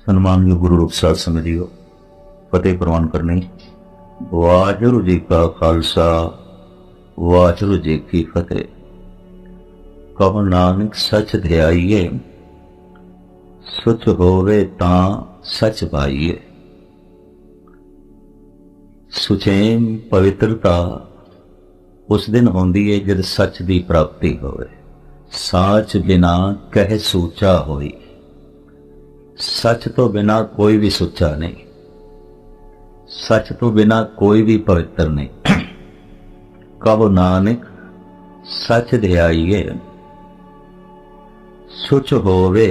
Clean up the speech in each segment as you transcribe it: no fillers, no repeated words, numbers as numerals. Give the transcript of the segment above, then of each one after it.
ਸਨਮਾਨਯੋਗ ਗੁਰੂ ਰੂਪ ਸਾਧ ਸੰਗਤ ਜੀਓ, ਫਤਿਹ ਪ੍ਰਵਾਨ ਕਰਨੀ। ਵਾਹਿਗੁਰੂ ਜੀ ਕਾ ਖਾਲਸਾ, ਵਾਹਿਗੁਰੂ ਜੀ ਕੀ ਫਤਿਹ। ਕਹੋ ਨਾਨਕ ਸੱਚ ਧਿਆਈਏ, ਸੁਚ ਹੋਵੇ ਤਾਂ ਸੱਚ ਪਾਈਏ। ਸੁਚੇਮ ਪਵਿੱਤਰਤਾ ਉਸ ਦਿਨ ਹੁੰਦੀ ਹੈ ਜਦ ਸੱਚ ਦੀ ਪ੍ਰਾਪਤੀ ਹੋਵੇ। ਸਾਚ ਬਿਨਾ ਕਹਿ ਸੂਚਾ ਹੋਈ। सच तो बिना कोई भी सुच्चा नहीं, सच तो बिना कोई भी पवित्र नहीं। कहो नानक सच ध्याइए, सुच होवे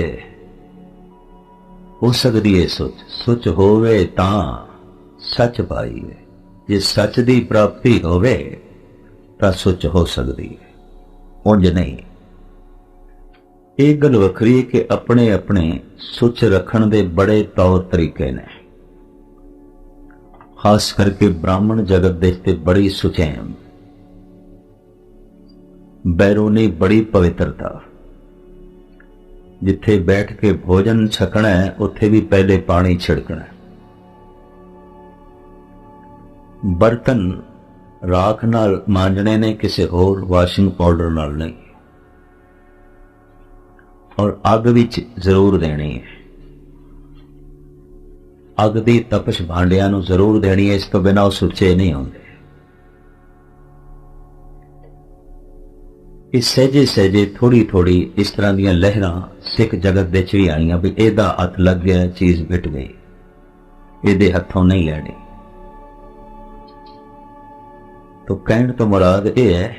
हो सकती है सुच, सुच होवे तां सच पाइए। जे सच दी प्राप्ति होवे तां सुच हो सकती है, उंज नहीं। ਇਹ ਗੱਲ ਵੱਖਰੀ ਕਿ ਆਪਣੇ ਆਪਣੇ ਸੁੱਚ ਰੱਖਣ ਦੇ ਬੜੇ ਤੌਰ ਤਰੀਕੇ ਨੇ। ਖਾਸ ਕਰਕੇ ਬ੍ਰਾਹਮਣ ਜਗਤ ਦੇ ਤੇ ਬੜੀ ਸੁਚੈਨ, ਬੈਰੂਨੀ ਬੜੀ ਪਵਿੱਤਰਤਾ। ਜਿੱਥੇ ਬੈਠ ਕੇ ਭੋਜਨ ਛਕਣਾ ਹੈ ਉੱਥੇ ਵੀ ਪਹਿਲੇ ਪਾਣੀ ਛਿੜਕਣਾ। ਬਰਤਨ ਰਾਖ ਨਾਲ ਮਾਂਜਣੇ ਨੇ, ਕਿਸੇ ਹੋਰ ਵਾਸ਼ਿੰਗ ਪਾਊਡਰ ਨਾਲ ਨਹੀਂ। और अग विच जरूर देनी है, अग दी तपश भांडिया नूं जरूर देनी है। इस तो बिना वो सुच्चे नहीं होंगे। इस सहजे सहजे थोड़ी थोड़ी इस तरह दी लहरां सिख जगत विच भी आईयां भी एदा हथ लग गया, चीज विट गई, एदे हथों नहीं लैनी। तो कहण तो मुराद यह है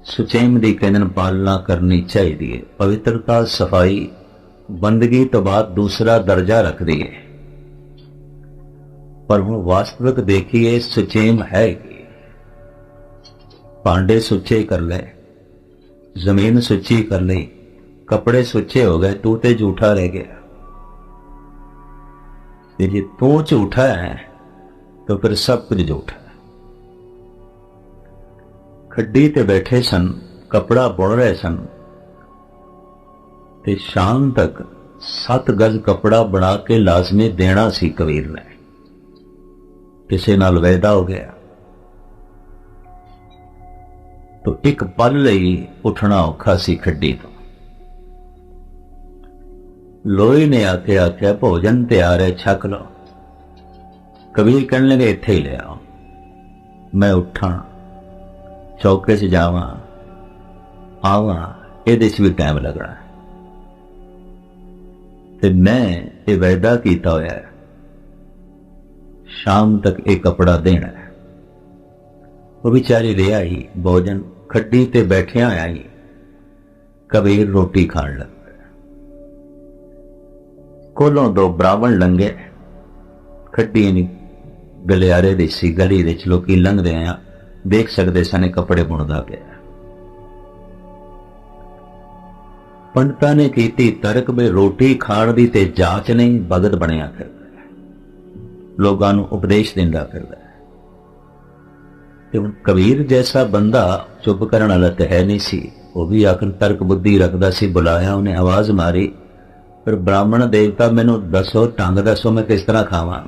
सुचेम दी कहन पालना करनी चाहिए। पवित्रता सफाई बंदगी तो बाद दूसरा दर्जा रखती है, पर हुण वास्तविक देखिए सुचेम है कि भांडे सुचे कर ले, जमीन सुची कर ली, कपड़े सुचे हो गए, तू ते झूठा रह गया। जे तू झूठा है तो फिर सब कुछ झूठा। खड्डी ते बैठे सन, कपड़ा बुन रहे सन, ते शाम तक 7 गज कपड़ा बना के लाजमी देना सी कबीर ने। किसी नाल वायदा हो गया तो एक पल लई उठना औखा सी खड्डी तो। लोई ने आके आख्या भोजन तैयार है, छक लो। कबीर कहने लगे इत्थे ही ले आओ। मैं उठा, चौके से जावा आवा, ये भी टाइम लगना। ते मैं ये वायदा किया होया है शाम तक एक कपड़ा देना है। वो बेचारी ले आई भोजन, खड्डी ते बैठिया आई। कबीर रोटी खाण लग पिया। कोलों 2 ब्राह्मण लंघे, खड्डी गलियारे दी सी, गली दे लोकी लंघदे आ देख सकते सन कपड़े बुनदा पिया। पंडितां ने कीती तर्क में रोटी खाण दी ते जाच नहीं, भगत बनिया फिरदा, लोगां नूं उपदेश दिंदा फिरदा। ते कबीर जैसा बंदा चुप करन वाला ते है नहीं सी, वो भी आखिर तर्क बुद्धि रखदा सी। बुलाया, उन्हें आवाज मारी, फिर ब्राह्मण देवता मैनूं दसो, ढंग दसो, मैं किस तरह खावां।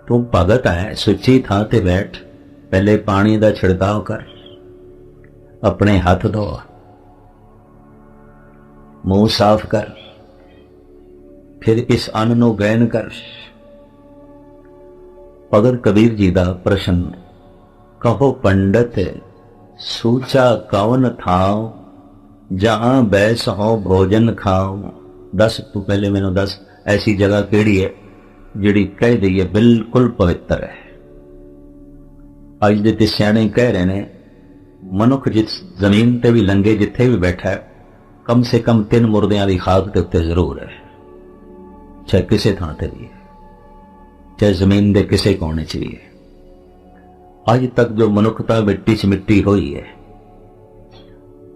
तू भगत है, सुची थां ते बैठ, पहले पानी का छिड़काव कर, अपने हाथ धो, मुंह साफ कर, फिर इस अन्न नूं ग्रहण कर। भगत कबीर जी का प्रश्न, कहो पंडित सूचा कौन थाओ, जहां बैस हो भोजन खाओ। दस, तू पहले मैनू दस ऐसी जगह केड़ी है जिहड़ी कह दईए बिल्कुल पवित्र है। अज दे ते सियाणे कह रहे ने मनुख जिस जमीन ते भी लंघे, जिथे भी बैठा है, कम से कम 3 मुर्दियां की खाक के उत्ते जरूर है, चाहे किसी थां ते भी है, चाहे जमीन के किसी कोने च भी है। अज तक जो मनुखता मिट्टी च मिट्टी हुई है,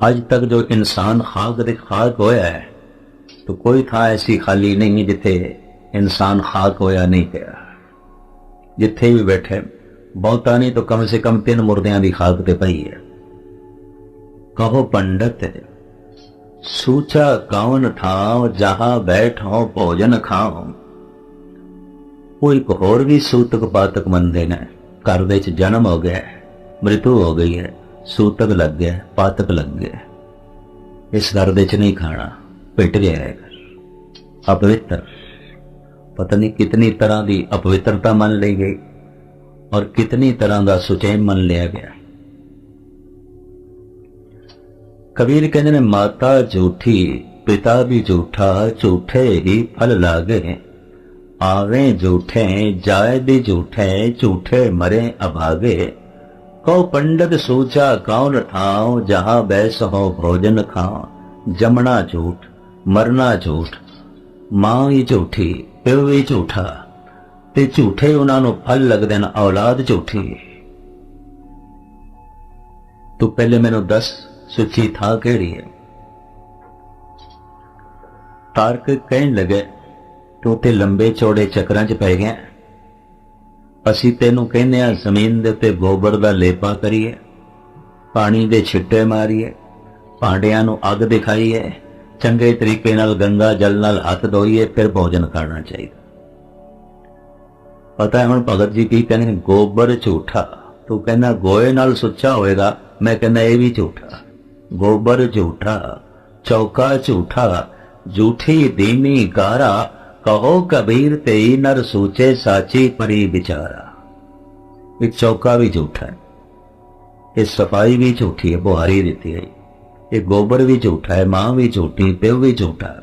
अज तक जो इंसान खाक दे खाक होया है, तो कोई थां ऐसी खाली नहीं जिथे इंसान खाक होया नहीं गया। जिथे भी बैठे बहुता नहीं तो कम से कम 3 मुर्दियां की खाक ते पई है। कहो पंडित सूचा कौन ठाव जहां बैठो भोजन खाओ। वो एक होर भी सूतक पातक मनते ने। घर विच जन्म हो गया, मृत्यु हो गई है, सूतक लग गया, पातक लग गया, इस घर विच नहीं खाना, पिट गया है अपवित्र। पता नहीं कितनी तरह की अपवित्रता मन ली गई और कितनी तरह का सुचैन मन लिया गया। कबीर कहते ने माता झूठी पिता भी झूठा, झूठे ही फल लागे। आवे झूठे जाए भी झूठे, झूठे मरे अभागे। कहो पंडित सूचा कौन ठाव जहां बैस हो भोजन खाओ। जमना झूठ, मरना झूठ, मां ही झूठी, प्यो भी झूठा, ते झूठे उन्होंने फल लगते हैं, औलाद झूठी। तू पहले मैनू दस सुची था केड़ी है। तारक कहन लगे तू ते लंबे चौड़े चक्रां च पै गया। असी तेनू कहने जमीन दे उत्ते गोबर दा लेपा करिए, पानी दे छिट्टे मारीए, भांडियां नू अग दिखाईए, चंगे तरीके नाल गंगा जल नाल हाथ धोईए, फिर भोजन खाना चाहिए। पता है हुण भगत जी की कहने, गोबर झूठा। तू कहना गोए नाल सुच्चा होएगा, मैं कहना ये भी झूठा। गोबर झूठा, चौका झूठा, झूठी दीनी गारा। कहो कबीर तेई नर सूचे साची परी बिचारा। एक चौका भी झूठा है, ये सफाई भी झूठी है, बुहारी देती है। ये गोबर भी झूठा है, मां भी झूठी, प्यो भी झूठा,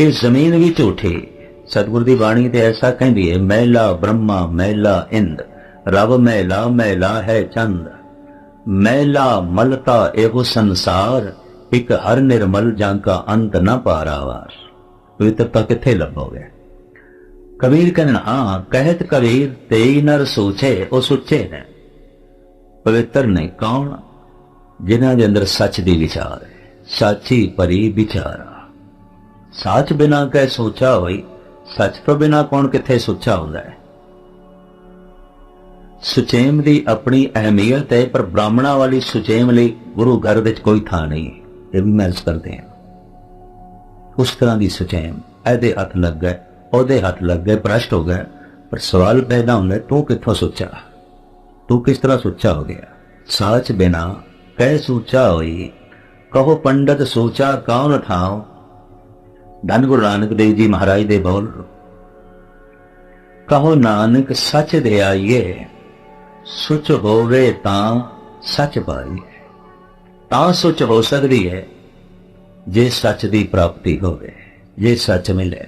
ये जमीन भी झूठी। सतगुर दी बाणी ते ऐसा कहती है, मैला ब्रह्मा मैला इंद, रब मैला मैला है चंद। मैला मलता एगो संसार, एक हर निर्मल जांका अंत न पारावार। पवित्रता किथे लभोगे। कबीर कहना हाँ कहत कबीर तेई नर सोचे, वो सुचे ने पवित्र नहीं। कौन? जिन्हां दे अंदर सच दी विचार है, साची परी विचारा। सच बिना कह सोचा होई, सच तो बिना कौन किथे सोचा होंदा है। सुचेम दी अपनी अहमियत है, पर ब्राह्मणा वाली सुचेम लई गुरु घर विच कोई थां नहीं। ये भी महसूस करते हैं। उस तरह की सुचैन ऐदे हथ लग गए, ओदे हथ लग गए, भ्रष्ट हो गए। पर सवाल पैदा होंदा तू कित्थों सोचा, तू किस तरह सोचा हो गया। साच बिना कह सोचा होई। कहो पंडित सोचा कौन ठाओ। धन गुरु नानक देव जी महाराज दे बोल। कहो नानक सच दे आइए, सुच होवे तां सच पाइए। तां सुच हो सकती है जे सच की प्राप्ति होवे, जे सच मिले।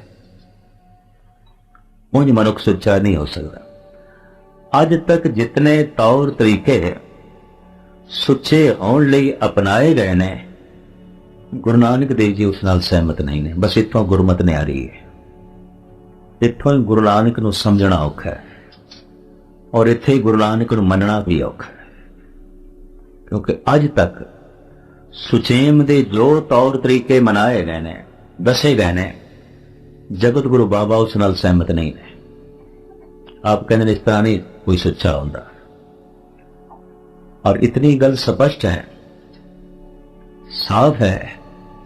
उंज मनुख सच्चा नहीं हो सकता। अज तक जितने तौर तरीके सुचे होने लई अपनाए गए ने, गुरु नानक देव जी उस नाल सहमत नहीं ने। बस इत्थों गुरमत ने आ रही है, इत्थों ही गुरु नानक नूं समझना औखा है, और इत्थे ही गुरु नानक नूं मनना भी औखा है। क्योंकि अज तक सुचेम दे जो तौर तरीके मनाए गए ने, दसे गए ने, जगत गुरु बाबा उस नाल सहमत नहीं है। आप कहते इस तरह नहीं कोई सच्चा होता। और इतनी गल स्पष्ट है, साफ है,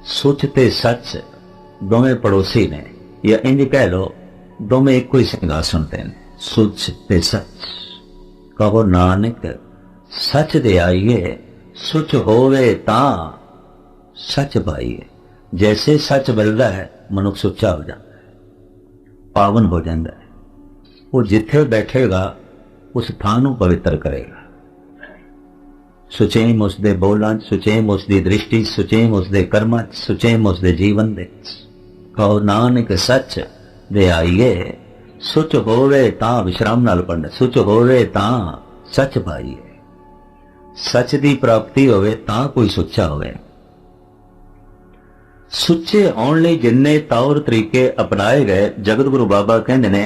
सुच ते सच दोवें पड़ोसी ने, या इंज कह लो दोवें एक ही सिंहासन ते ने। सुच ते सच। कहो नानक सच दे आइए, सुच होवे तां सच पाइए। जैसे सच मिलता है मनुख सुच्चा हो जाता है, पावन हो जाता है। वो जिथे बैठेगा उस थां नूं पवित्र करेगा। सुचेम उसदे बोलां, सुचेम उसदी दृष्टि, सुचेम उसदे कर्मां, सुचेम उसदे जीवन दे। कहो नानक सच दे आइए, सुच होवे तां, विश्राम नाल पढ़ना, सुच होवे तां सच पाइए। सच की प्राप्ति होवे तां कोई सुच्चा होवे। सुच्चे होने लई जिन्ने तौर तरीके अपनाए गए, जगत गुरु बाबा कहंदे ने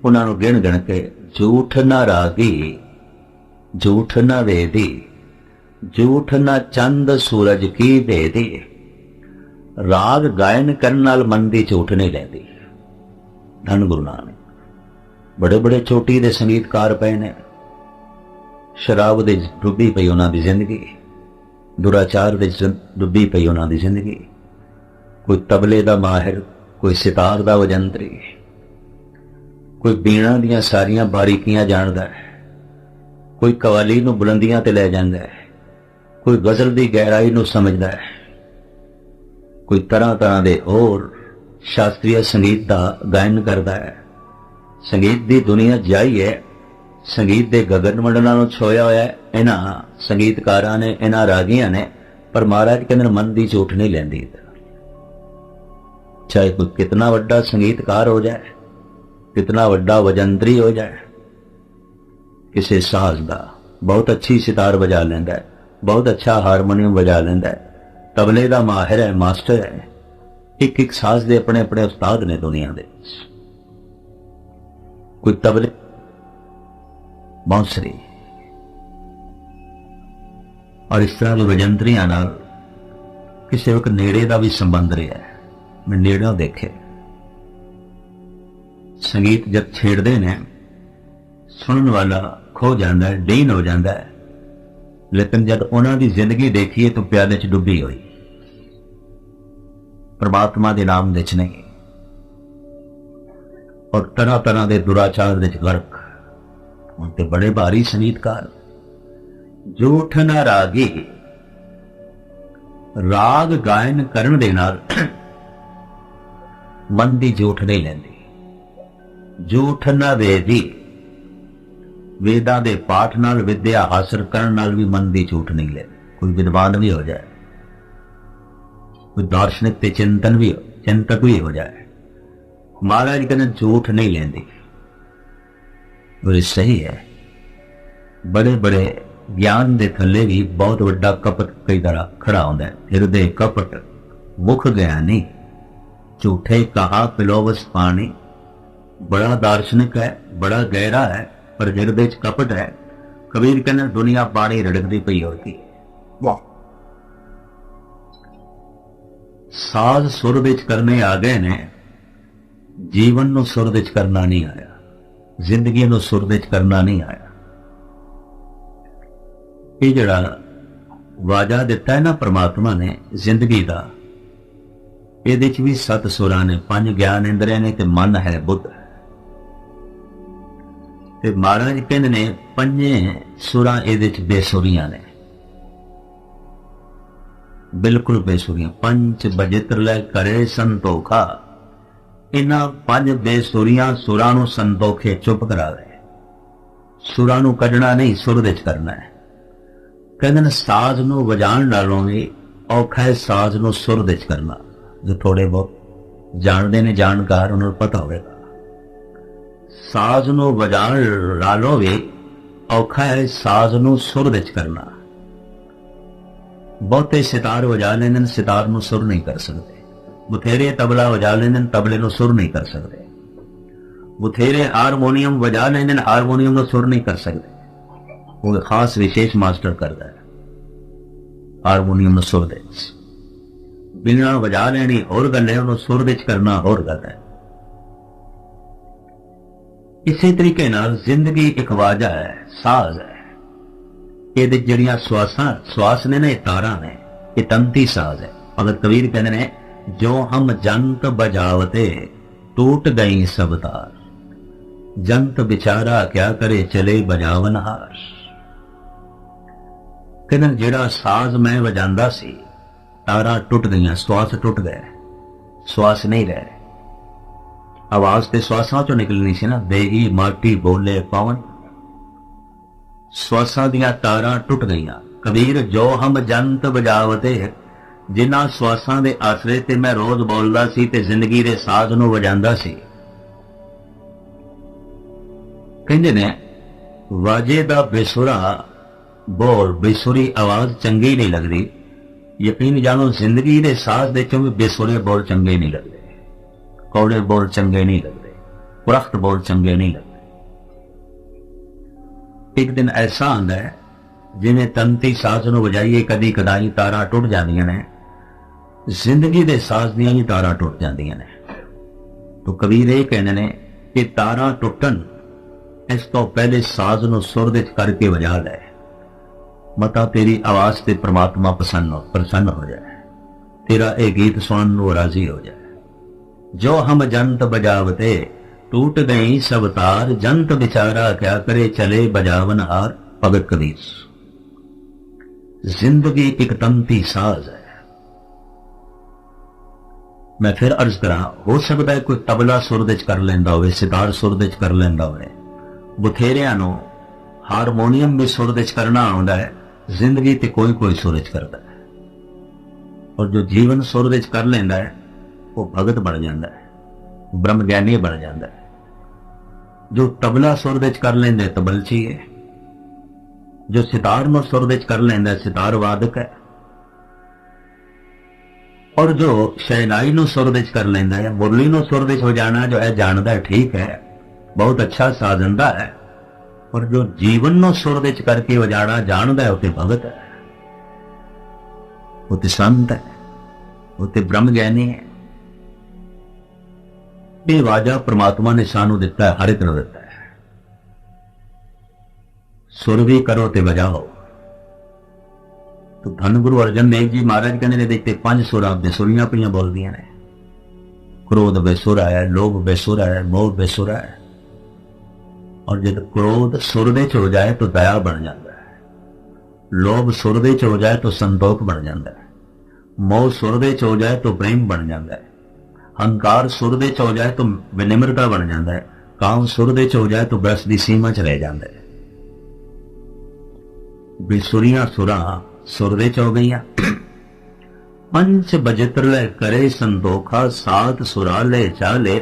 उन्हां नूं गिण गिण के, झूठ ना रागी, झूठ ना वेदी, झूठ ना चंद सूरज की भेदी। राग गायन करन नाल मन दी झूठ नहीं लैंदी। धन गुरु नानक। बड़े बड़े चोटी दे संगीतकार पए ने, शराब दे डुੱਬੀ पई उन्हां दी जिंदगी। दुराचार विच डुੱਬੀ पई उन्हां दी जिंदगी। कोई तबले दा माहिर, कोई सितार दा वजंत्री, कोई बीणा दियां सारियां बारीकियां जानदा है, कोई कवाली नूं बुलंदियां ते लै जांदा है, कोई गज़ल दी गहराई नूं समझदा है, कोई तरह तरह दे होर शास्त्रीय संगीत दा गायन करदा है। संगीत दी दुनिया जाई है, संगीत दे गगन मंडलां नूं छोया होया है इन्हां संगीतकारां ने, इन्हां रागियां ने, पर महाराज कहंदे मन दी झूठ नहीं लैंदी। चाहे कोई कितना वड्डा संगीतकार हो जाए, कितना वड्डा वजंत्री हो जाए, किसी साज दा बहुत अच्छी सितार बजा लेंदा है, बहुत अच्छा हारमोनियम बजा लेंदा है, तबले दा माहिर है, मास्टर है। एक एक साज दे अपने अपने उस्ताद ने दुनिया दे। कोई तबले बांसुरी और इस तरह की वजंत्रियां नाल किसी वक्त नेड़े का भी संबंध रहा है। मैं नेड़ों देखे संगीत जब छेड़ते ने सुनने वाला खो जाता है, डीन हो जाता है, लेकिन जब उन्हों की जिंदगी देखिए तो प्याले च डुबी हुई, परमात्मा के नाम विच नहीं, और तरह तरह के दुराचार विच गर्क। उनके बड़े भारी संगीतकार। झूठ ना रागी राग गायन करन दे नाल मन दी झूठ नहीं लेंदी। झूठ ना वेदी वेदां दे पाठ नाल विद्या हासिल करन नाल भी मन दी झूठ नहीं लेंदी। कोई विद्वान भी हो जाए, कोई दार्शनिक ते चिंतक भी हो जाए, महाराज कहते झूठ नहीं लेंदी। और ये सही है। बड़े बड़े ज्ञान दे थले भी बहुत वड्डा कपट कई तरह खड़ा होंदा है। हृदय कपट मुख ज्ञानी, झूठे कहा पिलोवस पानी। बड़ा दार्शनिक है, बड़ा गहरा है, पर हृदय च कपट है। कबीर कहने दुनिया पानी रड़कदी पई होती। वाह, साज सुर विच करने आ गए ने, जीवन नूं सुर विच करना नहीं आया, जिंदगी नूं सुर विच करना नहीं आया। ये जड़ा वाजा दिता है ना परमात्मा ने जिंदगी का, ये भी 7 सुरां ने, 5 ज्ञान इंद्रियां ने, ते मन है, बुद्ध है। ते महाराज कहंदे ने 5 सुरां ये बेसुरियां ने, बिल्कुल बेसुरियां। 5 बजित्र लै करे संतोखा। इन्हां 5 बेसुरियां सुरां नूं संतोखे चुप करा दे। सुरां नूं कढना नहीं, सुर विच करना है। कहंदे ने साज नूं वजाण नालों भी औखा है साज नूं सुर विच करना। जो थोड़े बहुत जानते ने जानकार, उन्होंने पता होगा साज नूं वजाण नालों भी औखा है साज नूं सुर विच करना। बहुते सितार वजा लेंदे, सितार नूं सुर नहीं कर सकते। बथेरे तबला वजा लेंदे, तबले नूं सुर नहीं कर सकते। बथेरे हारमोनीयम वजा लेंदे, हारमोनीयम नूं सुर नहीं कर सकते। वो खास विशेष मास्टर करता है हारमोनीयम नूं सुर दे। बिना वजा लेनी होर गल है, उन्होंने सुर विच करना होर गल है। इसी तरीके नाल जिंदगी एक वाजा है, साज है। ये जड़ियां श्वास ने ना, तारा ने, ये तंती साज है। भगत कबीर कहते ने जो हम जंत बजावते टूट गई सब तार। जंत बिचारा क्या करे चले बजावनहार। कहते जेड़ा साज मैं वजांदा सी, तारा टूट गई, श्वास टूट गए, श्वास नहीं रहे। आवाज ते श्वासां चो निकलनी सी ना, देही माटी बोले पवन। श्वासां दियां तारां टुट गईयां। कबीर जो हम जंत बजावते, जिन्हां श्वासां दे आसरे ते मैं रोज बोलदा सी ते जिंदगी दे साज नूं वजांदा सी। कहंदे ने वाजे दा बेसुरा बोल, बेसुरी आवाज चंगी नहीं लगदी। यकीन जानो जिंदगी दे साज दे चों बेसुरे बोल चंगे नहीं लगदे, कौड़े बोल चंगे नहीं लगदे, पुरख्त बोल चंगे नहीं लगदे। एक दिन ऐसा आंदा है जिवें तंती साज नूं वजाइए कदी कदाई तारां टुट जांदियां ने, जिंदगी दे साज दियां भी तारां टुट जांदियां ने। तो कबीर ये कहने ने कि तारां टुटन इस तो पहले साज नूं सुर विच करके वजा लै। मता तेरी आवाज ते परमात्मा प्रसन्न हो जाए, तेरा एक गीत सुनन वो राजी हो जाए। जो हम जंत बजावते टूट गई सब तार, जंत बिचारा क्या करे चले बजावन हार। भगत कबीर। जिंदगी एक तंती साज है। मैं फिर अर्ज करा, हो सकता है कोई तबला सुर दे कर लेंदा होवे, सितार सुर दे कर लेंदा होवे, बथेरियां नूं हारमोनीयम भी सुर दे करना आउंदा है। जिंदगी ते कोई कोई सुर च करदा है, और जो जीवन सुर दे कर लेंदा है वो भगत बन जाता है, ब्रह्म ज्ञानी बन जाता है। जो तबला सुर दे कर लेंदे तबलची है, जो सितार नूं सुर दे कर लेंदा सितार वादक है, और जो शहनाई नूं सुर दे कर लेंदा है, मुरली नूं सुर दे हो जाना जो है जानदा है, ठीक है, बहुत अच्छा साधनदा है। और जो जीवन नूं सुर दे करके वजाना जानदा है, उते भगत है, उते संत है, उते ब्रह्म ज्ञानी है। ये वाजा परमात्मा ने सानू दिता है, हर एक नूं दिता है। सुर भी करो ते बजाओ। तो धन गुरु अर्जन देव जी महाराज कहने देखते 5 सुर आपने सुरियां पईयां बोलदियां ने। क्रोध बेसुरा है, लोभ बेसुरा है, मोह बेसुरा है। और जब क्रोध सुर दे च हो जाए तो दया बन जाता है, लोभ सुर दे च हो जाए तो संतोख बन जाता है, मोह सुर दे च हो जाए तो प्रेम बन जाता है, हंकार सुर दे च हो जाए तो विनिम्रता बन जाता है, काम सुर दे च हो जाए तो बस की सीमा च रह जाता है। बेसुरियां सुरा सुर दे च हो गई। पंच बजत्र करे संतोखा, सात सुरा ले चाले,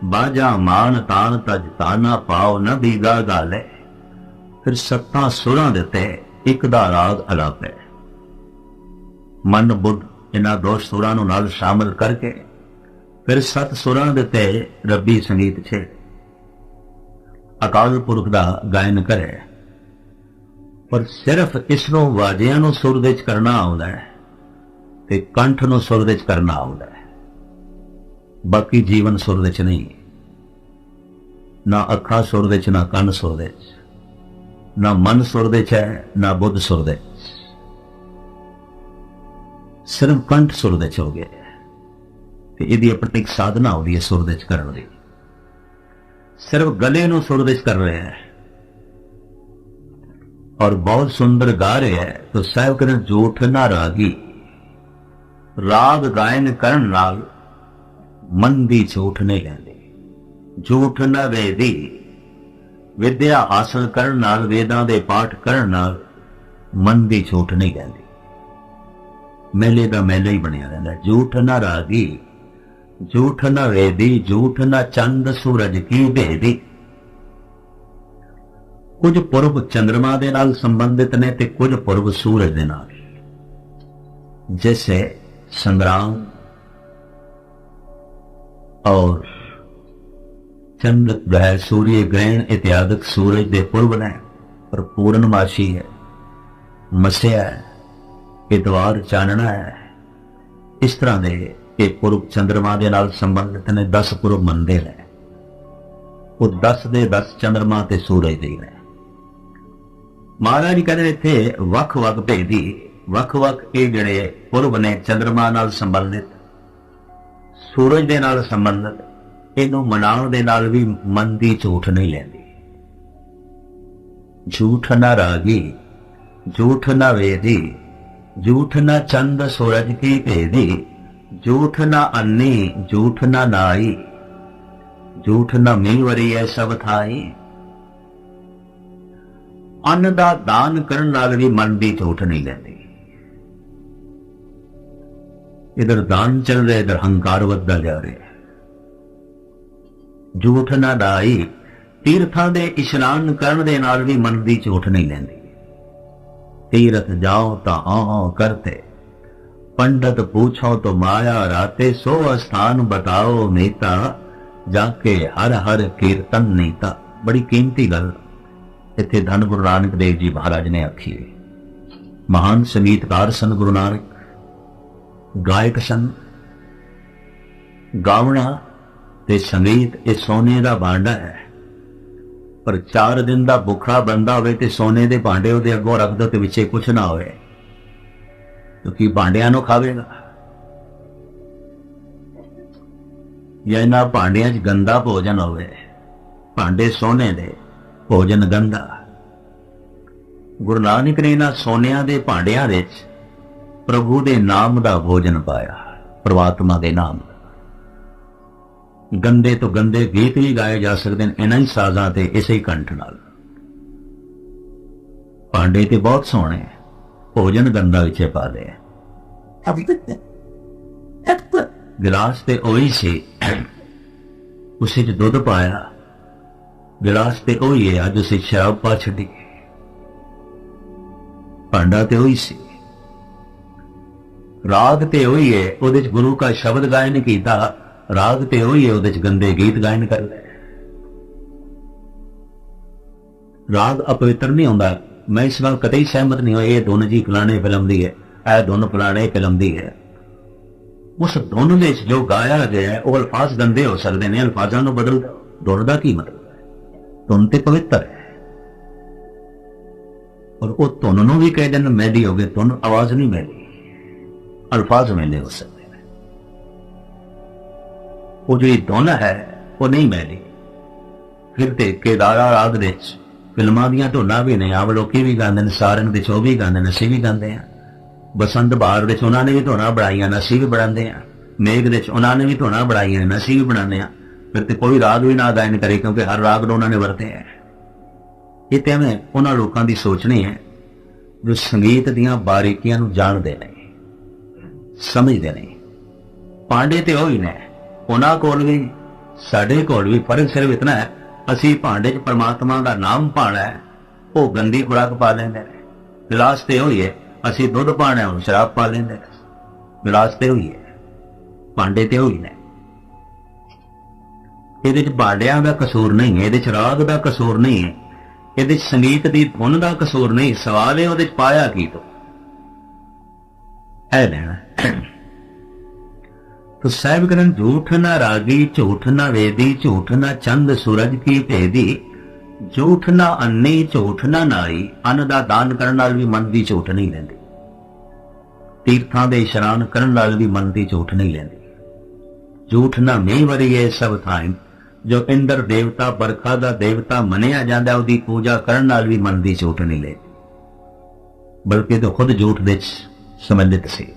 बाजा मान तान तज ताना पाओ न बीगा गाले। फिर 7 सुरां दिते एक दा राग अलापे। मन बुद्ध इन्हां 2 सुरां नूं नाल शामिल करके फिर 7 सुरां दिते रब्बी संगीत छे। अकाल पुरख दा गायन करे, पर सिर्फ इसनों वाजियां नूं सुर दे च करना आउंदा है ते कंठ नूं सुर दे च करना आउंदा है। बाकी जीवन सुर दे च नहीं, ना अखा सुर दे च, ना कन सुर दे च, ना मन सुर दे च है, ना बुद्ध सुर दे च। सिर्फ कंठ सुर दे च हो गया ते इहदी अपनी एक साधना होती है सुर दे च करन दी। सिर्फ गले नूं सुर दे च कर रहे हैं और बहुत सुंदर गा रहे हैं, तो साहिब कहते झूठ ना रागी। राग गायन करन नाल मन दी झूठ नहीं लैंदी, झूठ ना वेदी। विद्या हासिल करन नाल, वेदां दे पाठ करन नाल मन दी झूठ नहीं लैंदी, मेले दा मेले ही बनिया रहिंदा। झूठ ना रागी, झूठ ना वेदी, झूठ ना चंद सूरज की भेदी। कुछ पुरब चंद्रमा दे नाल संबंधित ने ते कुछ पुरब सूरज दे नाल, जैसे संग्राम और चंद्र ग्रह, सूर्य ग्रहण इत्यादि सूरज दे पुरब ने, पर पूर्णमासी है, मस्या है, इतवार चानना है। इस तरह दे ये पुरब चंद्रमा दे नाल संबंधित ने। 10 पुरब मनदे ने, वो 10 दे 10 चंद्रमा ते सूरज दे ने। महाराज जी कहते इत्थे वख-वख भेदी, वख-वख ये जिहड़े पुरब ने चंद्रमा नाल संबंधित, सूरज दे नाल संबंधित, इनू मनाउण दे नाल भी मन दी झूठ नहीं लैंदी। झूठ ना रागी, झूठ ना वेदी, झूठ ना चंद सूरज की भेदी, झूठ ना अन्नी, झूठ ना नाई, झूठ ना मीवरी है सब थाई। अन्न दा दान करन नाल भी मन दी झूठ नहीं लैंदी। इधर दान चल रहा, इधर हंकार वधदा जा रहा है। झूठ ना दाई, तीर्थां दे इशनान करन दे नाल भी मन दी झूठ नहीं लैंदी। तीरथ जाओ तो हाँ करते, पंडित पूछो तो माया राते, 100 स्थान बताओ नीता, जाके हर हर कीर्तन नीता। बड़ी कीमती गल इत्थे धन गुरु नानक देव जी महाराज ने आखी है। महान संगीतकार सन गुरु नानक, गायक सन। गावना ते संगीत ये सोने का भांडा है, पर 4 दिन का भुखा बंदा होवे ते सोने के भांडे उहदे अगों रख दो ते विचे कुछ ना होवे, क्योंकि भांडियां नूं खावेगा। या इन्हां भांडियां च गंदा भोजन होवे, भांडे सोने दे भोजन गंदा। गुरु नानक ने इन्हां सोनिया दे भांडियां विच प्रभु दे नाम दा भोजन पाया, परमात्मा दे नाम। गंदे तो गंदे गीत भी गाए जा सकते हैं इन्हां ही साजां ते इसे ही कंठ नाल। भांडे ते बहुत सोहणे, भोजन गंदा विच पा दे। गिलास ते ओही सी, उस दुध पाया, गिलास ते ओही है, अज उसे शराब पा छड्डी। भांडा ते ओही सी, राग ते ओही है, उहदे च गुरु का शब्द गायन कीता, राग ते ओही है, उहदे च गंदे गीत गायन कर ले। राग अपवित्र नहीं होंदा। मैं इस नाल कतई सहमत नहीं हो ये धुन जी फलाने फिल्म दी है, यह धुन फलाने फिल्म दी है। उस धुन दे जो गाया गया है वह अल्फाज गंदे हो सकते हैं, अल्फाजां नूं बदल दो। धुन दा की मतलब है? धुन ते पवित्र है, और वो धुन नूं भी कह देन मैली हो गए, धुन आवाज नहीं मैली, अल्फाज मैले हो सकते हैं। वो जी धुन है वो नहीं मैली। फिर ते केदारा राग दे फिल्मां दीयां धुनां भी ने, आम लोकी भी गांदे ने, सारंग दे चो भी गांदे ने, असीं भी गांदे हैं। बसंत बहार दे उन्हां ने भी धुनां बनाईयां ने, असीं भी बनांदे हैं। मेघ दे उन्हां ने भी धुनां बनाईयां ने, असीं भी बनाने हैं। फिर ते कोई राग भी ना गायन करे, क्योंकि हर राग नूं उन्हां ने वरते है। ये ते हमें उन्हां लोकां दी सोचनी है जो संगीत दीयां बारीकियां नूं जाणदे ने, समझदे ने। भांडे ते ओही ने, उन्हां कोल भी साडे कोल भी फर्क सिर्फ इतना है, असी भांडे च परमात्मा का नाम पाना है, वो गंदी खुराक पा लेंदे ने। गिलास ते होई है, असी दुध पाना है, शराब पा लेंदे ने। गिलास ते होई है, भांडे ते होई ने। इहदे च भांडियां दा कसूर नहीं है, इहदे च राग दा कसूर नहीं है, इहदे च संगीत दी धुन दा कसूर नहीं। सवाल है उहदे च पाया की तो है लेना। तो साहिब करन झूठ ना रागी, झूठ ना वेदी, झूठ ना चंद सूरज की भेदी, झूठ ना अन्नी, झूठ ना नाई, अन्न दा दान करन नाल भी मन दी झूठ नहीं लैंदी। तीर्थां दे इशनान करन नाल भी मन दी झूठ नहीं लैंदी। झूठ ना मींह वरीए सब थाई, जो इंद्र देवता बरखा दा देवता मनिया जांदा, उहदी पूजा करन नाल भी मन दी झूठ नहीं लैंदी, बल्कि तो खुद झूठ दे संबंधित सी।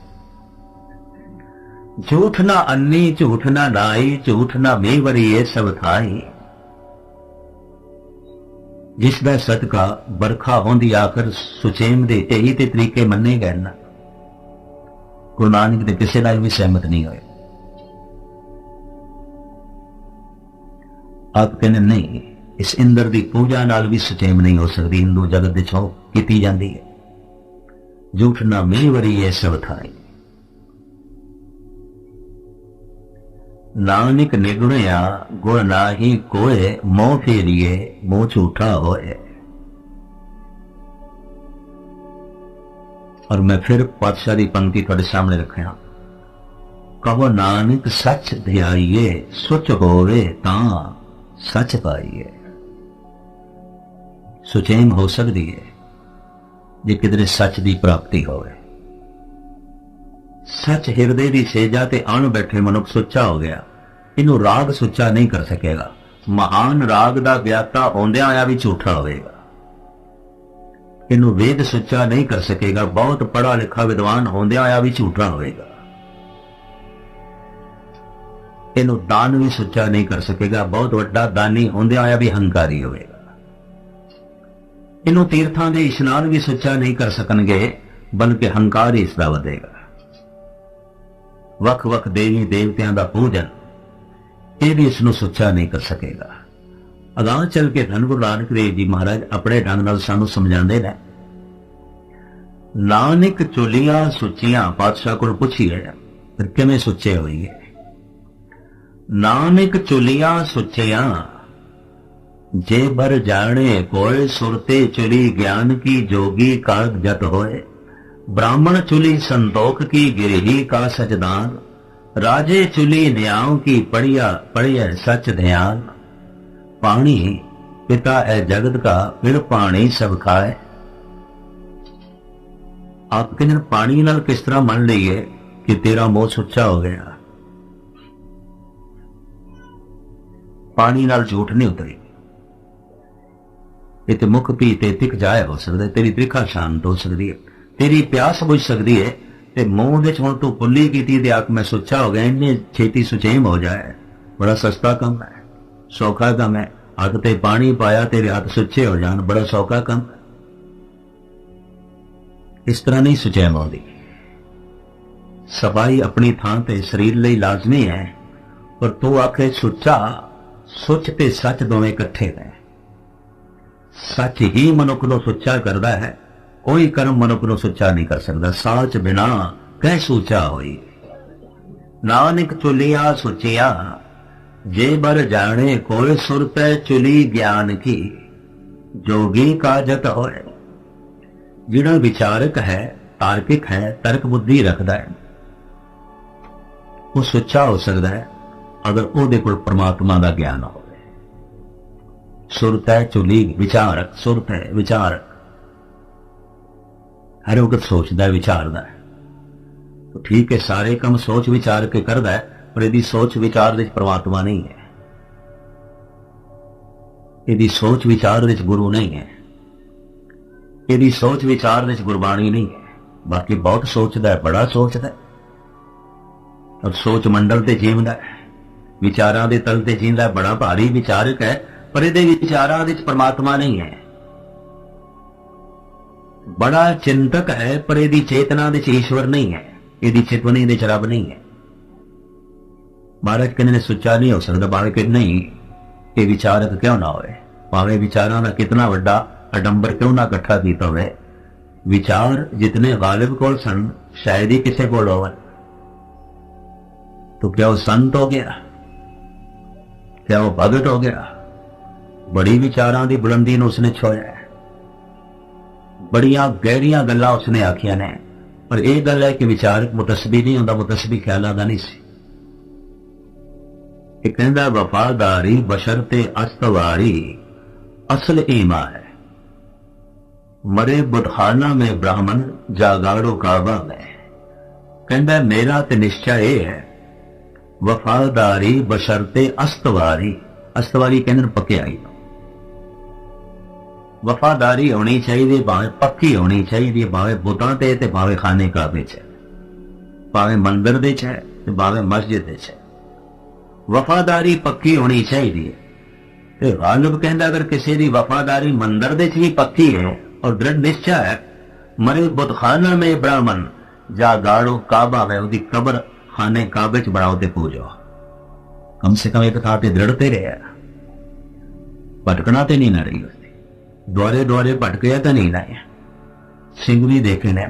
झूठ ना अन्नी, झूठ ना नाई, झूठ ना मींह वरीए सब थाई, जिसदा सदका बरखा होंदी आकर सुचेम दे, यही ते तरीके मन्ने गए ना। गुरु नानक दे किसी नाल भी सहमत नहीं होए। आप कहने नहीं, इस इंद्र की पूजा नाल भी सुचेम नहीं हो सकती, हिंदू जगत दे छो कीती जांदी है। झूठ ना मींह वरीए सब थाई, नानक निगुणिया गुण नाही कोय, मोह फेरिए मोह झूठा होए। और मैं फिर पातशाह की पंक्ति थोड़े सामने रखा, कहो नानक सच ध्याइए, सुच होवे तां सच पाइए। सुचेम हो सकती है जे किधरे सच की प्राप्ति होवे। सच हिरदे की सेजा ते अण बैठे मनुख सुच्चा हो गया, इनू राग सुच्चा नहीं कर सकेगा। महान राग दा ज्ञाता होंदिया होया भी झूठा होगा। इनू वेद सुच्चा नहीं कर सकेगा, बहुत पढ़ा लिखा विद्वान होंदिया होया भी झूठा होगा। इनू दान भी सुच्चा नहीं कर सकेगा, बहुत वड्डा दानी होंदिया होया भी हंकारी होगा। इनू तीर्थां दे इशनान भी सुच्चा नहीं कर सकणगे, बल्कि हंकार ही इसदा वधेगा। वख वख देवी देवतियां दा पूजन ये भी इसनू सुच्चा नहीं कर सकेगा। अगां चल के धन गुरु नानक देव जी महाराज अपने ढंग नाल सानू समझाते ने। नानक चुलिया सुचियां, पातशाह को पुछिए फिर किवें सुचे होइए। नानक चुलिया सुचियां, जे बर जाने कोय, सुरते चुली ज्ञान की, जोगी काग जत होए। ब्राह्मण चुली संतोख की, गिरही का सचदान। राजे चुली न्याव की, पढ़िया पढ़िया सच ध्यान। पानी पिता है जगत का फिर पानी सब खाए। आप कहते हैं पानी नाल किस तरह मान लीए कि तेरा मोह सुच्चा हो गया। पानी नाल झूठ नहीं उतरी। इतने मुख पी ते तिक जाए हो सकता है, तेरी त्रिखा शांत हो सकती है, तेरी प्यास बुझ सकती है। ते मुंह दे हुण तू पुली की आख मैं सुच्चा हो गया, इन्ने छेती सुचेम हो जाए। बड़ा सस्ता काम है, सौखा काम है। हाथ ते पानी पाया तेरे हाथ सुच्चे हो जान, बड़ा सौखा काम है। इस तरह नहीं सुचैम आउंदी। सफाई अपनी थां ते शरीर लई लाजमी है, पर तू आखे सुच्चा, सुच ते सच दोवें इकट्ठे ने। सच ही मनुख को सुच्चा करता है, कोई कर्म मनुख को सुच्चा नहीं कर सकता। साच बिना कह सूचा होई, नानक चुलिया सुचिया, जे बर जाने कोई सुरत चुली ज्ञान की, जोगी का जत होए। जिहड़ा विचारक है, तार्किक है, तर्क बुद्धि रखता है, वो सुच्चा हो सकता है अगर ਉਹਦੇ ਕੋਲ परमात्मा का ज्ञान हो। सुरत है चुली विचारक, सुरत है विचारक, हर वक्त सोचता है, विचारता है। तो ठीक है, सारे काम सोच विचार के करता है, पर यदि सोच विचार विच परमात्मा नहीं है, यदि सोच विचार विच गुरु नहीं है, यदि सोच विचार विच गुरबाणी नहीं है। बाकी बहुत सोचता है, बड़ा सोचता है, और सोच मंडल ते जीवदा है, विचारां दे तल ते जींदा है, बड़ा भारी विचारक है, पर इहदे विचारां विच परमात्मा नहीं है। बड़ा चिंतक है, पर इहदी चेतना विच ईश्वर नहीं है, इहदी चितवनी विच रब नहीं है। महाराज कहने सुच्चा नहीं हो सकता। महाराज कहते नहीं, ये विचारक क्यों ना होए, भावे विचारां दा कितना वड्डा अडंबर क्यों ना इकट्ठा कीता होवे, विचार जितने गालिब कोल सन शायद ही किसे कोल होवन। तो क्या वो संत हो गया, क्या वो भगत हो गया? बड़ी विचारां दी बुलंदी नूं उसने छोया, बड़ियां गहरियां गल्लां उसने आखियां ने, पर यह गल है कि विचारक मुतस्बी नहीं होंदा, मुतस्बी ख्यालां दा नहीं सी। एक कहंदा वफादारी बशरते अस्तवारी असल ईमा है, मरे बुतखाना में ब्राह्मण जागाड़ो काबा में। कहंदा मेरा ते निश्चय यह है, वफादारी बशरते अस्तवारी, अस्तवारी कहंदे पक्याई, वफादारी होनी चाहिए, भावें पक्की होनी चाहिए, भावें बुतां ते ते भावें खाने काबे च, भावें मंदिर दे च ते भावें मस्जिद दे च, वफादारी पक्की होनी चाहिए। ते गालिब कहंदा अगर किसी की वफादारी मंदिर दे च भी पक्की है और दृढ़ निश्चय है, मरे बुतखाना में ब्राह्मण जा गाड़ो काबा में, उसकी कब्र खाने काबे च बनाओ ते पूजो। कम से कम एक था ते दृढ़ते रहे, भटकना ते नहीं ना रही, द्वारे द्वारे भटकया तो नहीं लाया। सिंह भी देखे ने,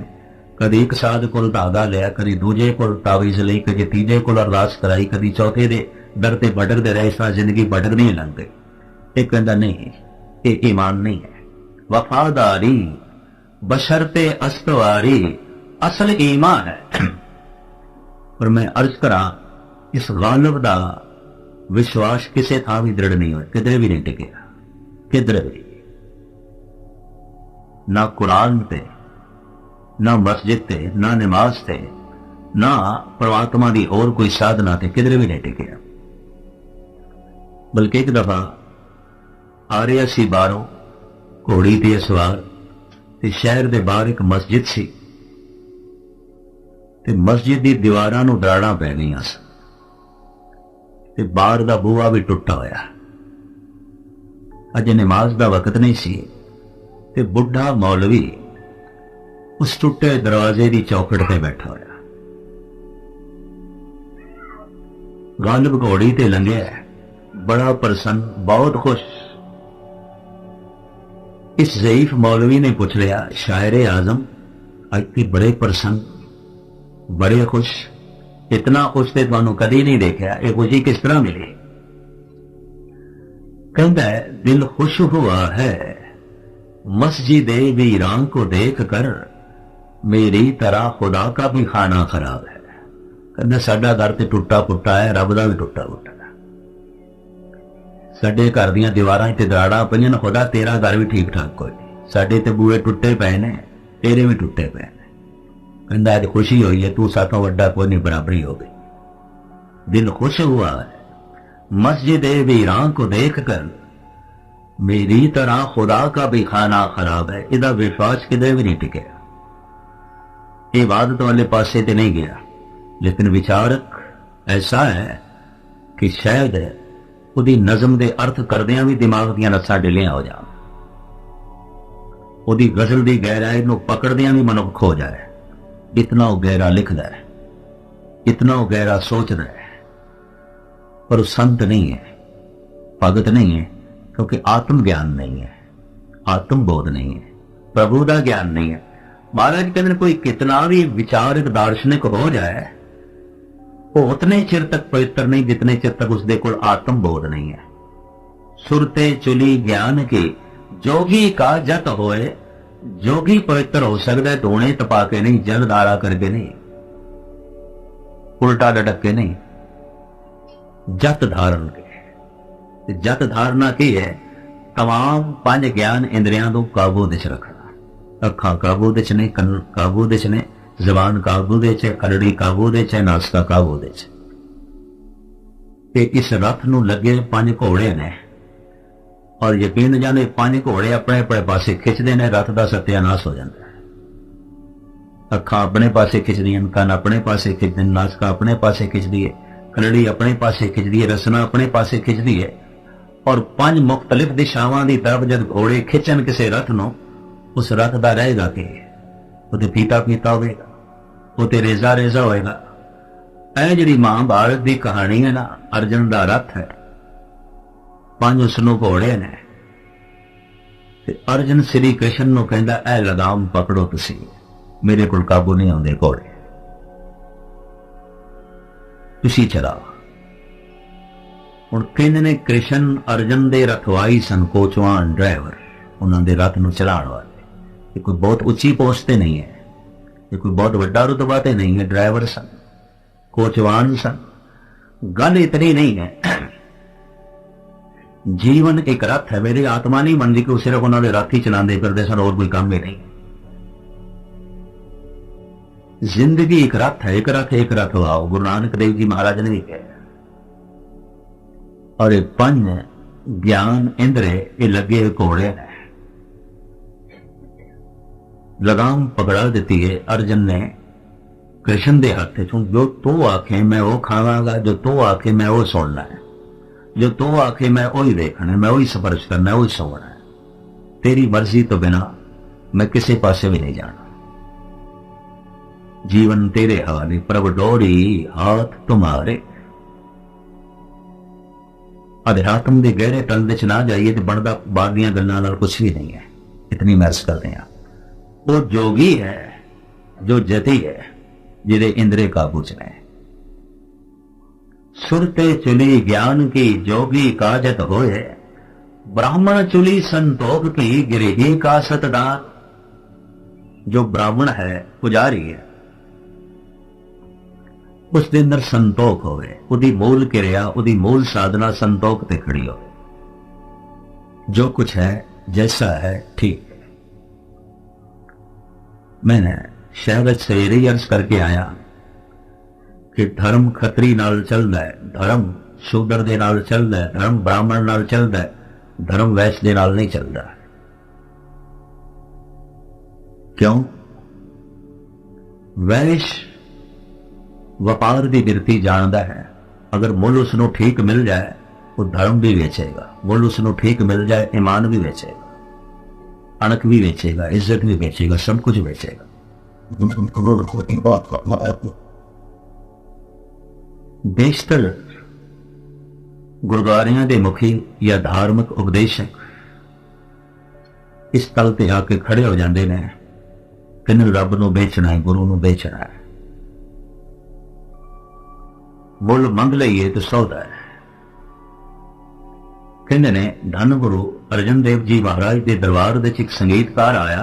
कभी एक साध को धागा लिया, कभी दूजे को तावीज ली, कभी तीजे को अरदास कराई, कभी चौथे दे दर ते भटकते रहे। इस तरह जिंदगी भटकनी लग गई। एक कहता नहीं, ये ईमान नहीं है। वफादारी बशरते अस्तवारी असल ईमान है। पर मैं अर्ज करा, इस गालिब दा विश्वास किसी थां भी दृढ़ नहीं हुआ, किधरे भी नहीं टिकया, किधरे भी ना कुरान ते, ना मस्जिद ते, ना नमाज ते, ना परमात्मा की और कोई साधना ते, किधरे भी नहीं टिकया। बल्कि एक दफा आ रहा सी बाहरों घोड़ी ते सवार, ते शहर दे बाहर एक मस्जिद सी, ते मस्जिद की दीवारां नूं दराड़ां पै गईयां सन, ते बाहर दा बूहा भी टुटा होया। अज नमाज दा वक्त नहीं सी, ते बुढ़ा मौलवी उस टुटे दरवाजे की चौखट ते बैठा होया। गालिब घोड़ी ते लंघिया, बड़ा प्रसन्न, बहुत खुश। इस ज़ईफ मौलवी ने पूछ लिया, शायर आजम अज ते बड़े प्रसन्न, बड़े खुश, इतना खुश ते तुहानू कदी नहीं देखा, ये खुशी किस तरह मिली? कहता है दिल खुश हुआ है मस्जिद वीरान को देख कर, मेरी तरह खुदा का भी खाना खराब है। कहना साडा घर ते टुटा फुटा है, रब दा भी टुटा फुटा है। ਸਾਡੇ ਘਰ ਦੀਆਂ ਦੀਵਾਰਾਂ ਤੇ ਦਰਾੜਾਂ ਪਈਆਂ, ਖੁਦਾ ਤੇਰਾ ਘਰ ਵੀ ਠੀਕ ਠਾਕ ਕੋਈ ਨਹੀਂ। ਸਾਡੇ ਤੇ ਬੂਹੇ ਟੁੱਟੇ ਪਏ ਨੇ, ਤੇਰੇ ਵੀ ਟੁੱਟੇ ਪਏ ਨੇ। ਕਹਿੰਦਾ ਅੱਜ ਖੁਸ਼ੀ ਹੋਈ है, तू साथों वड्डा कोई नहीं, बराबरी हो गई। दिल खुश हुआ है मस्जिद वीरान को देखकर, मेरी तरह खुदा का भी खाना खराब है। इहदा विश्वास किधरे भी नहीं टिकया, इबादत वाले पासे ते नहीं गया। लेकिन विचारक ऐसा है कि शायद ਉਹਦੀ ਨਜ਼ਮ ਦੇ ਅਰਥ ਕਰਦਿਆਂ ਵੀ ਦਿਮਾਗ ਦੀਆਂ ਨਸਾਂ ਢਿੱਲੀਆਂ ਹੋ ਜਾਣ, ਉਹਦੀ ਗਜ਼ਲ ਦੀ ਗਹਿਰਾਈ ਨੂੰ ਪਕੜਦਿਆਂ ਵੀ ਮਨੁੱਖ ਖੋ ਜਾਏ। इतना वो गहरा लिखता है, इतना वो गहरा सोचता है, पर वो संत नहीं है, भगत नहीं है, क्योंकि आत्म ज्ञान नहीं है, आत्म बोध नहीं है, प्रभु का ज्ञान नहीं है। महाराज कहते कोई कितना भी विचारक दार्शनिक हो जाए, वो उतने चिर तक पवित्र नहीं जितने चिर तक उसके कोल आत्म बोध नहीं है। सुरते चुली ज्ञान की जोगी का जत होए, जोगी पवित्र हो सकता है धोने तपा के नहीं, जल दारा करके नहीं, उल्टा लटक के नहीं, जत धारण के। जत धारणा की है, तमाम पांच ज्ञान इंद्रियां को काबू दे रखना। अखा काबू दे ने, कन काबू दे ने, जबान काबू दे, अरड़ी काबू दे, नासका काबू दे। इस रथ नूं लगे पांच घोड़े ने, और यकीन जाने पांच घोड़े अपने अपने पासे खिंचते हैं, रथ का सत्यानाश हो जाता है। अखा अपने पासे खिंचदियां, कन अपने पासे खिंचते, नासका अपने पासे खिंचती है, कलड़ी अपने पासे खिंचती है, रसना अपने पासे खिंचती है। और पांच मुख्तलिफ दिशावां की तरफ जब घोड़े खिंचन किसी रथ नूं, उस रथ का रहेगा कि वो पीता पीता होगा, वो रेजा रेजा होएगा। ऐ जिहड़ी महाभारत की कहानी है ना, अर्जन का रथ है, पांच उसनों घोड़े ने, अर्जन श्री कृष्ण नूं कहंदा ऐ लगाम पकड़ो, तुसी मेरे कोल काबू नहीं आउंदे घोड़े, तुसी चलाओ। हुण कहंदे ने कृष्ण अर्जन दे रखवाई सन, कोचवान ड्राइवर, उन्हां दे रथ नूं चलाउण वाले। ये कोई बहुत उच्ची पोस्ट ते नहीं है, ये कोई बहुत वड्डा रुतबा ते नहीं है, ड्राइवर सन, कोचवान सन। गल इतनी नहीं है, जीवन एक रथ है। मेरी आत्मा नहीं मनती कि सिर्फ उन्होंने रथ ही चलाते करते सन, और कोई काम ही नहीं। जिंदगी एक रथ है, एक रथ आओ, गुरु नानक देव जी महाराज ने भी कहा। और ये पंज ज्ञान इंद्रे ये लगे घोड़े ने, लगाम पकड़ा देती है अर्जन ने कृष्ण के हाथ चों। जो तू आखे मैं वो खावांगा, जो तू आखे मैं वो सुनना है, जो तू आखे मैं वही देखना है, मैं वही स्पर्श करना है, वही सोना है। तेरी मर्जी तो बिना मैं किसी पासे भी नहीं जाना। जीवन तेरे हाले, प्रभ डोरी हाथ तुम्हारे। अध्यात्म के गहरे तल विच ना जाइए तो बनता बाहर दीयां गल्लां नाल कुछ भी नहीं है। इतनी महस करते हैं। वो जोगी है जो जति है, जिहदे इंद्रे काबू च ने। सुरते चुली ज्ञान की जोगी काजत होए, ब्राह्मण चुली संतोख की गिरही का सतदार। जो ब्राह्मण है, पुजारी है, उसके अंदर संतोख होवे, उदी मूल क्रिया, उदी मूल साधना संतोख ते खड़ी हो। जो कुछ है जैसा है ठीक है। मैंने शायद सवेरे ही अर्ज करके आया कि धर्म खत्री नाल चलदा है, धर्म शूद्र दे नाल चलदा है, धर्म ब्राह्मण नाल चलदा है, धर्म वैश्य दे नाल नहीं चलदा। क्यों? वैश्य व्यापार की बिरती जानता है। अगर मुल उसनों ठीक मिल जाए वो धर्म भी बेचेगा, मुल उसनों ठीक मिल जाए ईमान भी बेचेगा, अणक भी बेचेगा, इज्जत भी बेचेगा, सब कुछ बेचेगा। बेशतर गुरुद्वारियां दे मुखी या धार्मिक उपदेशक इस तल ते आके खड़े हो जाते हैं कि रब नूं बेचना है, गुरु नूं बेचना है, मुल मंग लईए तो सौदा है। कहते ने धन गुरु अर्जन देव जी महाराज के दरबार दे एक संगीतकार आया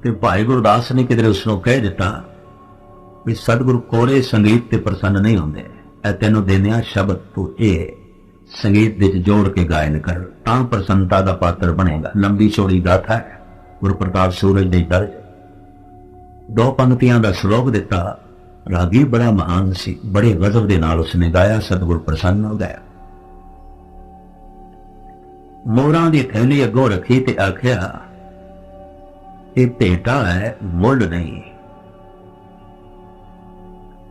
तो भाई गुरदास ने किधरे उसनों कह दिता भी सतगुरु कोरे संगीत ते प्रसन्न नहीं होंदे, ऐ तैनूं देनिया शब्द तू ए संगीत विच जोड़ के गायन कर, तां प्रसन्नता का पात्र बनेगा। लंबी चौड़ी गाथा है, गुरु प्रताप सूरज दे दर्ज। दो पंक्तियां का श्लोक दिता। रागी बड़ा महान सी, बड़े गजब के नाल उसने गाया, सतगुरु प्रसन्न हो गया। मोरां दी थैली अगों रखी ते आख्या, ये भेटा है, मुल नहीं।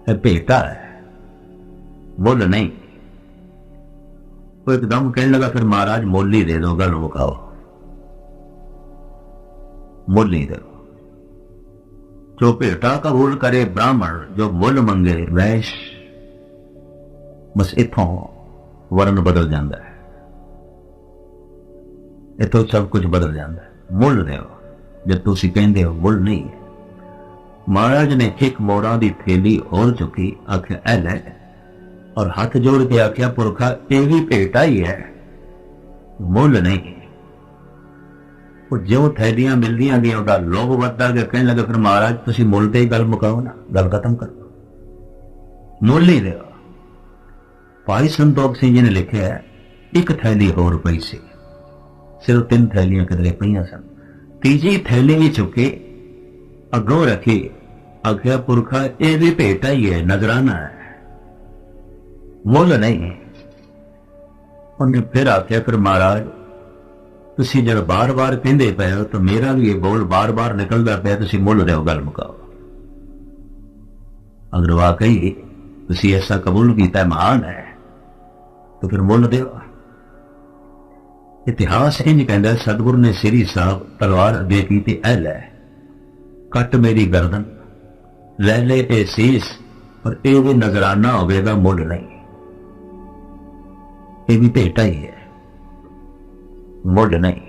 ये भेटा है, मुल नहीं। वो एकदम कहने लगा, फिर महाराज मुल ही दे दो, गल मुकाओ, मुल ही दे दो। जो भेटा कबूल करे ब्राह्मण, जो मुल मंगे वैश्य। बस इथों वर्ण बदल जाता है, इथों सब कुछ बदल जाता है। मुल दो, जब तुसी कहंदे हो मुल नहीं है। महाराज ने एक मोड़ा की थैली और चुकी, आख्या ऐ लै, और हाथ जोड़ के आख्या, पुरखा ये भी भेटा ही है, मुल नहीं। वो जो थैलियां मिलदियां गई उहदा लोभ वधदा गया। कहने लगे, फिर महाराज तुसी मुल ते ही गल मुकाओ ना, गल खत्म करो, मुल ही दो। भाई संतोख सिंह जी ने लिखा है, एक थैली होर पई सी, सिर्फ 3 थैलियां किधरे पईयां सन। तीजी थैली भी चुके अगों रखी, आख्या पुरखा ये भी भेटा ही है, नजराना है, मुल नहीं। उन्हें फिर आख्या, फिर महाराज तुसी जब बार बार कहंदे पे हो, तो मेरा भी ये बोल बार बार निकलता पे, तुसी मुल दो, गल मुकाओ। अगर वाकई तुसी ऐसा कबूल किया महान है, तो फिर मुल दो। इतिहास इंज कहता, सतगुरु ने श्री साहब तलवार अगे की, ऐ लै, कट मेरी गर्दन, ले ले ए शीस, और ये भी नजराना होगा, मुल नहीं। ये भी भेटा ही है, मुल नहीं।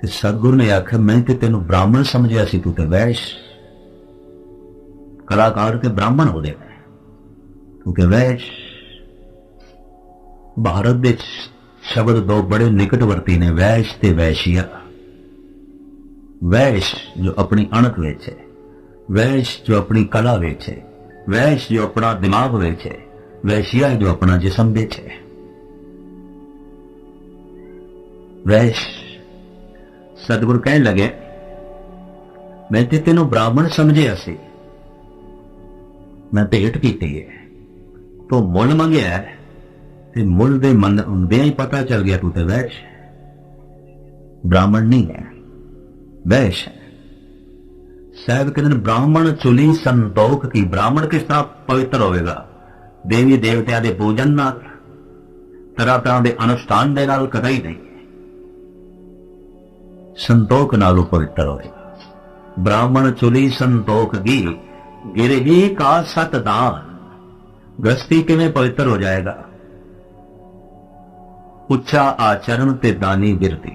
ते सतगुरु ने आख्या, मैं ते तेनों ब्राह्मण समझिया सी, तू ते वैश्य। कलाकार के ब्राह्मण हो गए, तू ते वैश्य। भारत दे शब्द दो बड़े निकटवर्ती ने, वैश्य ते वैश्या। वैश्य जो अपनी अणक वेचे, वैश्य जो अपनी कला वेचे, वैश्य जो अपना दिमाग वेचे, वैश्या जो अपना जिस्म बेचे। वैश्य सतगुरु कहने लगे, मैं ते तेनों ब्राह्मण समझिया सी, मैं भेंट की है, तो मुल मंगया है, ते मुल दे मन हुंदियां ही पता चल गया तू ते वैश्य, ब्राह्मण नहीं है, वैश्य है। साहब कहते हैं, ब्राह्मण चुली संतोख की। ब्राह्मण किस तरह पवित्र होगा? देवी देवतियां दे पूजन नाल, तरह तरह के अनुष्ठान दे नाल कदा ही नहीं, संतोख नालों पवित्र होगा। ब्राह्मण चुली संतोख की, गिरगी का सतदान। गृहस्थी किवें पवित्र हो जाएगा? उच्चा आचरण ते दानी बिरती।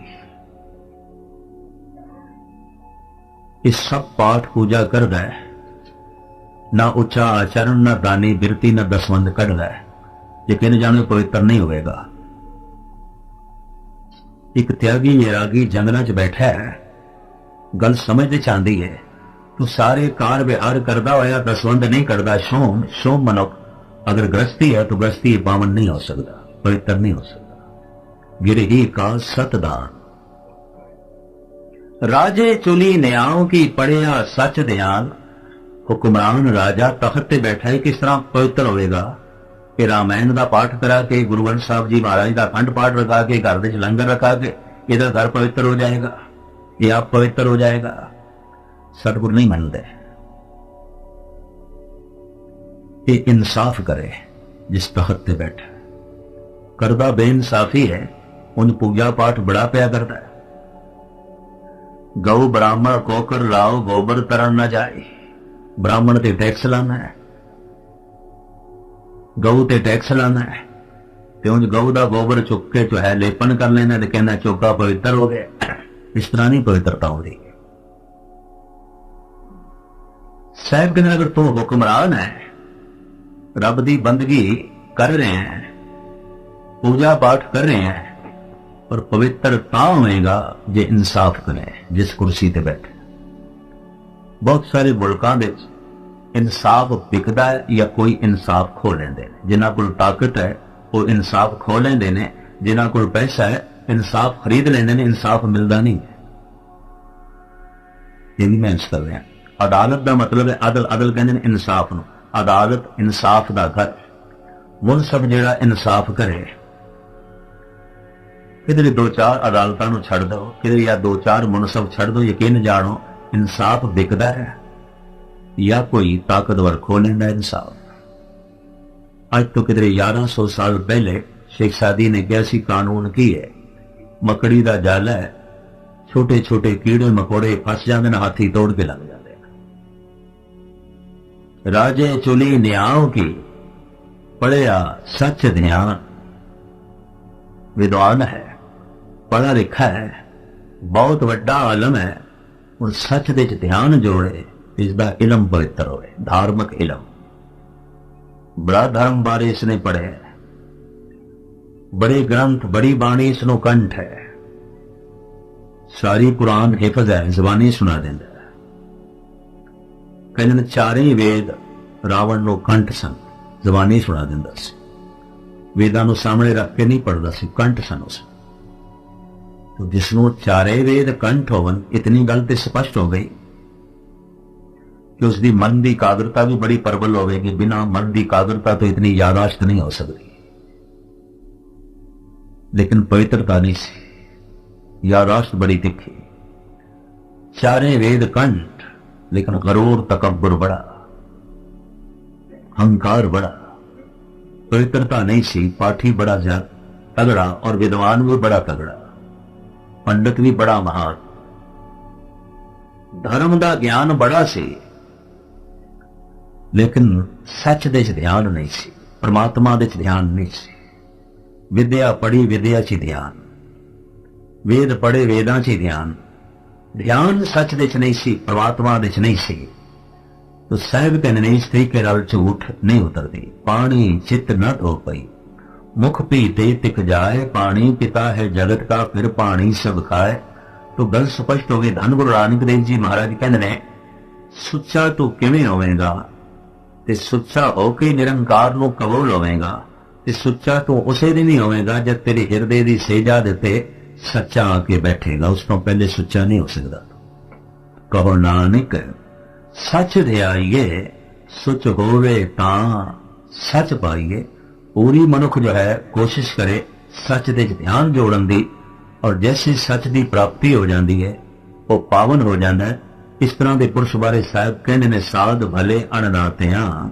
इस सब पाठ पूजा करदा है, ना उच्चा आचरण, ना दानी बिरती, ना दसवंध कढ़दा है, यकीन जानो पवित्र नहीं होगा। एक त्यागी वैरागी जंगलों च बैठा है, गल समझ चाहती है, तो सारे कार विहार करता होया दसवंध नहीं करता। सोम सोम मनुख अगर गृहस्थी है तो गृहस्थी पावन नहीं हो सकता, पवित्र नहीं हो सकता। गिरही का सतदान। राजे चुली न्याओं की पढ़िया सच ध्यान। हुक्मरान राजा तख्त पे बैठा है, किस तरह पवित्र होगा कि रामायण का पाठ करा के, गुरु ग्रंथ साहब जी महाराज का अखंड पाठ रखा के, घर में लंगर रखा के, इधर घर पवित्र हो जाएगा, ये आप पवित्र हो जाएगा। सतगुरु नहीं मानते। ये इंसाफ करे जिस तख्त पे बैठा, करदा बेइंसाफी है, उन पूजा पाठ बड़ा प्या करता है। गौ ब्राह्मण कोकर लाओ, गोबर तरन न जाए। ब्राह्मण ते टैक्स लाना है, गऊ ते टैक्स लाना है, ते उन गऊ का गोबर चुक के जो है लेपन कर लेना, ते कहना चौका पवित्र हो गया। इस तरह नहीं पवित्रता हो रही। साहब कहते अगर तू हुक्मरान है, रब की बंदगी कर रहे हैं, पूजा पाठ कर रहे हैं, और पवित्रता होगा जे इंसाफ करे जिस कुर्सी ते बैठे। बहुत सारे मुल्कों में इंसाफ बिकता है या कोई इंसाफ खो लेंदे। जिन्हां कोल ताकत है वो इंसाफ खो लेंदे ने, जिन्हां कोल पैसा है इंसाफ खरीद लेंदे ने, इंसाफ मिलता नहीं। ये भी मैं कर रहा। अदालत का मतलब है अदल, अदल कहते हैं इंसाफ नूं। अदालत इंसाफ का घर, मुनसफ जिहड़ा इंसाफ करे, किधरे दो चार अदालतां नूं छड्ड दो, किधरे या दो चार मुनसफ छड्ड दो, यकीन जानो इंसाफ बिकदा है या कोई ताकतवर खो लेंदा इंसाफ। अज तो किधरे 1100 साल पहले शेख सादी ने कहा सी कानून की है, मकड़ी का जाल है, छोटे छोटे कीड़े मकोड़े फस जाते हैं, हाथी तोड़ के लग जाते हैं। राजे चुली न्याओं की, पढ़िया सच ध्यान, विद्वान है, पढ़ा लिखा है, बहुत वड्डा आलम है, और सच दे ध्यान जोड़े, इसका इलम पवित्र होए, धार्मिक इलम, बड़ा धर्म बारे इसने पढ़े, बड़े ग्रंथ बड़ी बाणी इसनों कंठ है, सारी कुरान हिफज है, जबानी सुना देंदा है। कहने चारे वेद रावण नो कंठ सन, जबानी सुना देंदा सी, वेदां नूं सामने रख के नहीं पढ़दा सी, कंठ सन उस। तो जिसनों चारे वेद कंठ होवन, इतनी गल तो स्पष्ट हो गई कि उसकी मन की एकाग्रता भी बड़ी प्रबल होगी। बिना मन की एकाग्रता तो इतनी यादाश्त नहीं हो सकती। लेकिन पवित्रता नहीं सी, यादाश्त बड़ी तिखी। चारे वेद कंठ, लेकिन गरूर तकब्बुर बड़ा, अहंकार बड़ा, पवित्रता नहीं सी। पाठी बड़ा तगड़ा और विद्वान भी बड़ा तगड़ा, पंडित भी बड़ा महान, धर्म का ज्ञान बड़ा सी, लेकिन सच दे ध्यान नहीं सी, परमात्मा दे ध्यान नहीं सी। विद्या पढ़ी विद्या च ध्यान, वेद पढ़े वेदां च ध्यान, ध्यान सच दे नहीं सी, परमात्मा दे नहीं सी। तो साहब कहने ने इस तरीके नाल झूठ नहीं उतरती। पानी चित न धो पई, मुख पीते तिक जाए, पानी पिता है जगत का, फिर पानी सब खाए। तो गल स्पष्ट हो गई। धन गुरु नानक देव जी महाराज कहते ने, सुच्चा तू किवें होवेगा, ते सुच्चा होके निरंकार नूं कबूल होवेगा, ते सुच्चा तू उसे दिन ही होवेगा जब तेरे हिरदे दी सेजा देते सच्चा आके बैठेगा। उस तो पहले सुच्चा नहीं हो सकता। कहो नानक सच ध्याइए, सुच होवे तां सच पाइए। पूरी मनुख जो है कोशिश करे सच दे ध्यान जोड़न दी, और जैसे सच की प्राप्ति हो जाती है वो पावन हो जाता है। इस तरह के पुरुष बारे साहब कहने ने, साध भले अननातियां,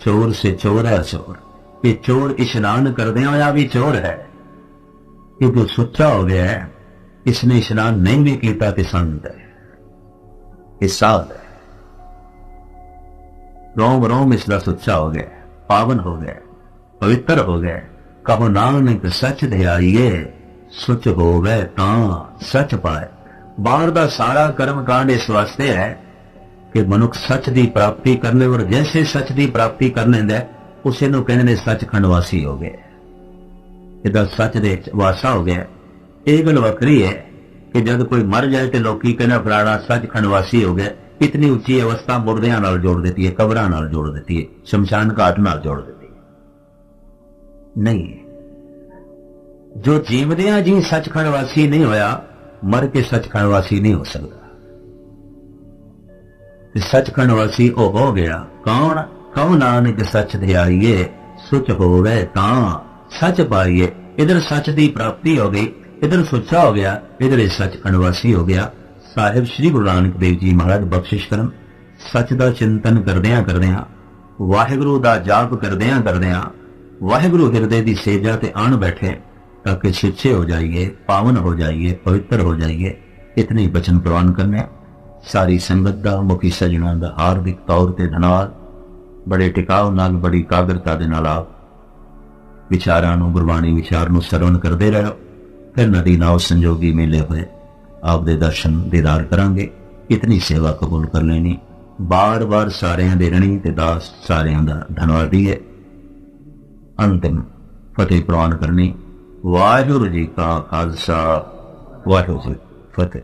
चोर से चोर है चोर। ये चोर इशनान करदे होया भी चोर है, ये जो सुच्चा हो गया है, इसने इशनान नहीं भी किया तो संत है, ये साध है। रोम रोम इसका सुच्चा हो गया, पावन हो गया, पवित्र हो गए। कहो नानक सच ध्याइए, सुच होवे तां सच पाए। बाहर का सारा कर्म कांड इस वास्ते है कि मनुख सच की प्राप्ति करने, और जैसे सच की प्राप्ति कर लेंदा उसे नूं कहंदे ने सचखंड वासी हो गए, इहदा सच दे वासा हो गया। ये गल वक्री है कि जब कोई मर जाए तो लोग कहना फलाना सचखंड वासी हो गया। इतनी उच्ची अवस्था मुर्दियां नाल जोड़ देती है, कबरां नाल जोड़ देती है, शमशान घाट नाल जोड़ देती है। नहीं, जो जीवदियां जी सचखंड वासी नहीं होया, मर के सचखंड वासी नहीं हो सकता। सचखंड वासी ओ हो गया कौन? कहो नानक सच ध्याइए, सुच होवे तां सच पाइए। इधर सच की प्राप्ति हो गई, इधर सुचा हो गया, इधर सचखंड वासी हो गया। साहिब श्री गुरु नानक देव जी महाराज बख्शिश करन, सच का चिंतन करदियां करदियां, वाहिगुरु का जाप करदियां करदियां, वाहिगुरु हिरदे की सेजा ते आन बैठे, ताकि सुचे हो जाइए, पावन हो जाइए, पवित्र हो जाइए। इतने बचन प्रवान करने। सारी संगत का, मुखी सजना का हार्दिक तौर पर धन्यवाद। बड़े टिकाव नाल, बड़ी कागरता दे नाल आप विचारां नूं, गुरबाणी विचार नूं सरवण करते रहो। फिर नदी नाव संजोगी मेले हुए आप दे दर्शन दीदार करांगे। इतनी सेवा कबूल कर लेनी। बार बार सारियां दे रणी ते दास सारियां दा धन्यवादी है। अंतिम फतेह प्रवान करनी। वाहिगुरू जी का खालसा, वाहिगुरू जी फतेह।